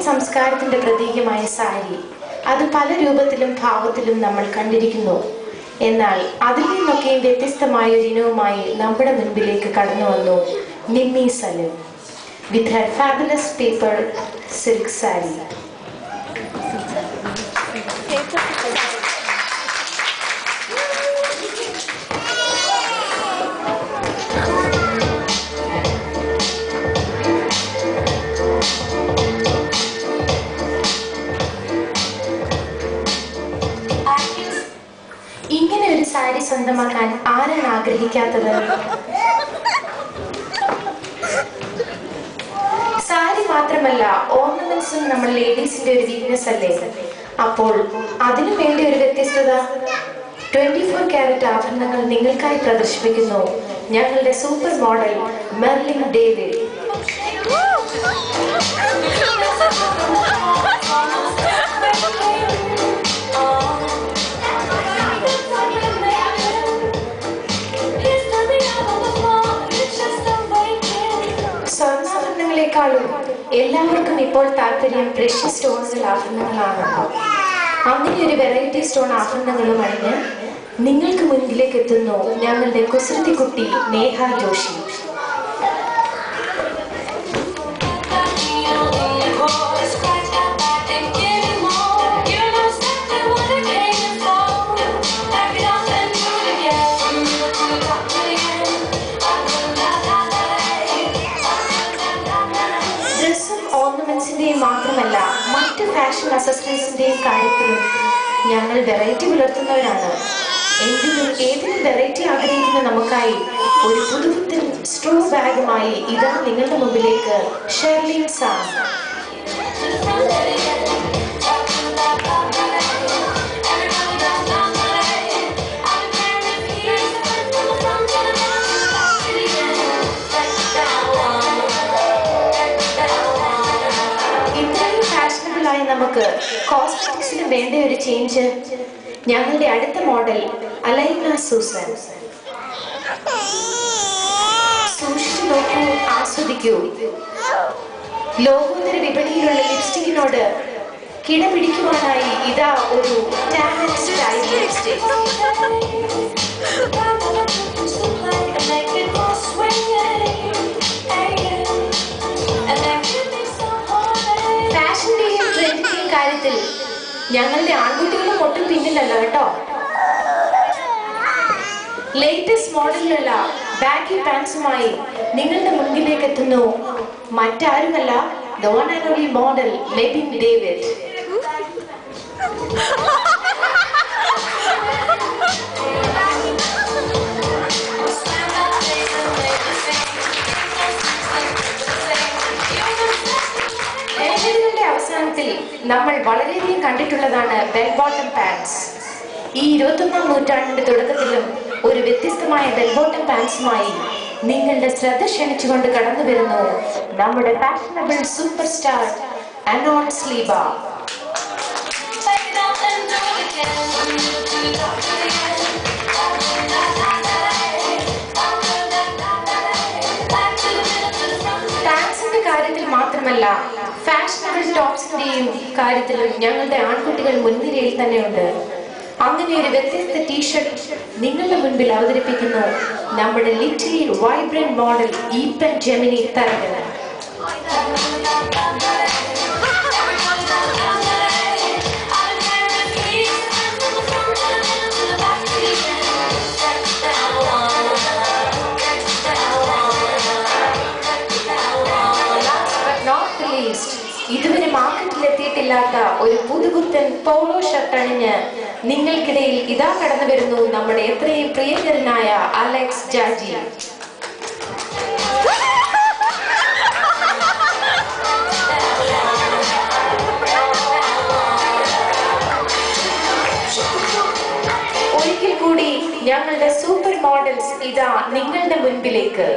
സംസ്കാരത്തിന്റെ പ്രതീകമായ സാരി അത് പല രൂപത്തിലും ഭാവത്തിലും നമ്മൾ കണ്ടിരിക്കുന്നു. എന്നാൽ അതിൽ നിന്നൊക്കെയും വ്യത്യസ്തമായ ഒരു ഇനവുമായി നമ്മുടെ മുൻപിലേക്ക് കടന്നു വന്നു Nimmi Salim with her fabulous paper silk saree. ഇങ്ങനെ ഒരു സാരി സ്വന്തമാക്കാൻ ആരാണ് ആഗ്രഹിക്കാത്തത്? സാരി മാത്രമല്ല, ഓർണമെന്റ്സും നമ്മൾ ലേഡീസിന്റെ ഒരു വീക്ക്നെസ് അല്ലേ? അപ്പോൾ അതിനു വേണ്ടി ഒരു വ്യത്യസ്തത 24 കാരറ്റ് ആഭരണങ്ങൾ നിങ്ങൾക്കായി പ്രദർശിപ്പിക്കുന്നു ഞങ്ങളുടെ സൂപ്പർ മോഡൽ മെർലിൻ ഡേവിഡ്. സ്വർണ്ണാഭരണങ്ങളെക്കാളും എല്ലാവർക്കും ഇപ്പോൾ താല്പര്യം പ്രഷ്യസ് സ്റ്റോൺസിൽ ആഭരണങ്ങളാണ്. അങ്ങനെ ഒരു വെറൈറ്റി സ്റ്റോൺ ആഭരണങ്ങളും അണിഞ്ഞ് നിങ്ങൾക്ക് മുൻപിലേക്ക് എത്തുന്നു ഞങ്ങളുടെ കുസൃതി കുട്ടി നേഹ ജോഷി. മാത്രമല്ല, മറ്റ് ഫാഷൻ അക്സസറീസിന്റെയും കാര്യത്തിലും ഞങ്ങൾ വെറൈറ്റി പുലർത്തുന്നവരാണ്. എങ്കിലും ഏതിനും വെറൈറ്റി ആഗ്രഹിക്കുന്ന നമുക്കായി ഒരു പുതുപുത്തൻ സ്ട്രോ ബാഗുമായി ഇതാ നിങ്ങളുടെ മുമ്പിലേക്ക് ഷെർലിൻ സാം. നമുക്ക് കോസ്മെറ്റിക്സിലും വേണ്ട ഒരു ചേഞ്ച്. ഞങ്ങളുടെ അടുത്ത മോഡൽ അലൈന സൂസൻ. സൂക്ഷിച്ചു നോക്കൂ, ആസ്വദിക്കൂ. ലോകോത്തര വിപണിയിലുള്ള ലിപ്സ്റ്റിക്കിനോട് കിടപിടിക്കുവാനായി ഇതാ ഒരു ടാലന്റ് സ്റ്റൈൽ ലിപ്സ്റ്റിക്. കാര്യത്തിൽ ഞങ്ങളുടെ ആൺകുട്ടികളും ഒട്ടും പിന്നിലല്ല കേട്ടോ. ലേറ്റസ്റ്റ് മോഡലിലുള്ള ബാഗി പാൻസുമായി നിങ്ങളുടെ മുൻപിലേക്ക് എത്തുന്നു മറ്റാരുമല്ല, the one and only model Merlin David. അവസാനത്തിൽ നമ്മൾ വളരെയധികം കണ്ടിട്ടുള്ളതാണ് ബെൽ ബോട്ടം പാൻസ്. ഈ 21ാം നൂറ്റാണ്ടിന്റെ തുടക്കത്തിലും ഒരു വ്യത്യസ്തമായ ബെൽ ബോട്ടം പാൻസുമായി നിങ്ങളുടെ ശ്രദ്ധ ക്ഷണിച്ചുകൊണ്ട് കടന്നു വരുന്നു നമ്മുടെ fashionable super star Anon Sleeba. പാൻസിന്റെ കാര്യത്തിൽ മാത്രമല്ല, ഫാഷനബിൾ ടോപ്സിന്റെയും കാര്യത്തിലും ഞങ്ങളുടെ ആൺകുട്ടികൾ മുൻനിരയിൽ തന്നെയുണ്ട്. അങ്ങനെ ഒരു വ്യത്യസ്ത ടീഷർട്ട് നിങ്ങളുടെ മുൻപിൽ അവതരിപ്പിക്കുന്നു നമ്മുടെ little vibrant model Eapen Gemini തരകന. ഇതുവരെ മാർക്കറ്റിലെത്തിയിട്ടില്ലാത്ത ഒരു പുതുപുത്തൻ പോളോ ഷർട്ട് അണിഞ്ഞ് നിങ്ങൾക്കിടയിൽ ഇതാ കടന്നു വരുന്നു നമ്മുടെ എത്രയും പ്രിയങ്കരനായ അലക്സ് ജാജി. ഒരിക്കൽ കൂടി ഞങ്ങളുടെ സൂപ്പർ മോഡൽസ് ഇതാ നിങ്ങളുടെ മുൻപിലേക്ക്.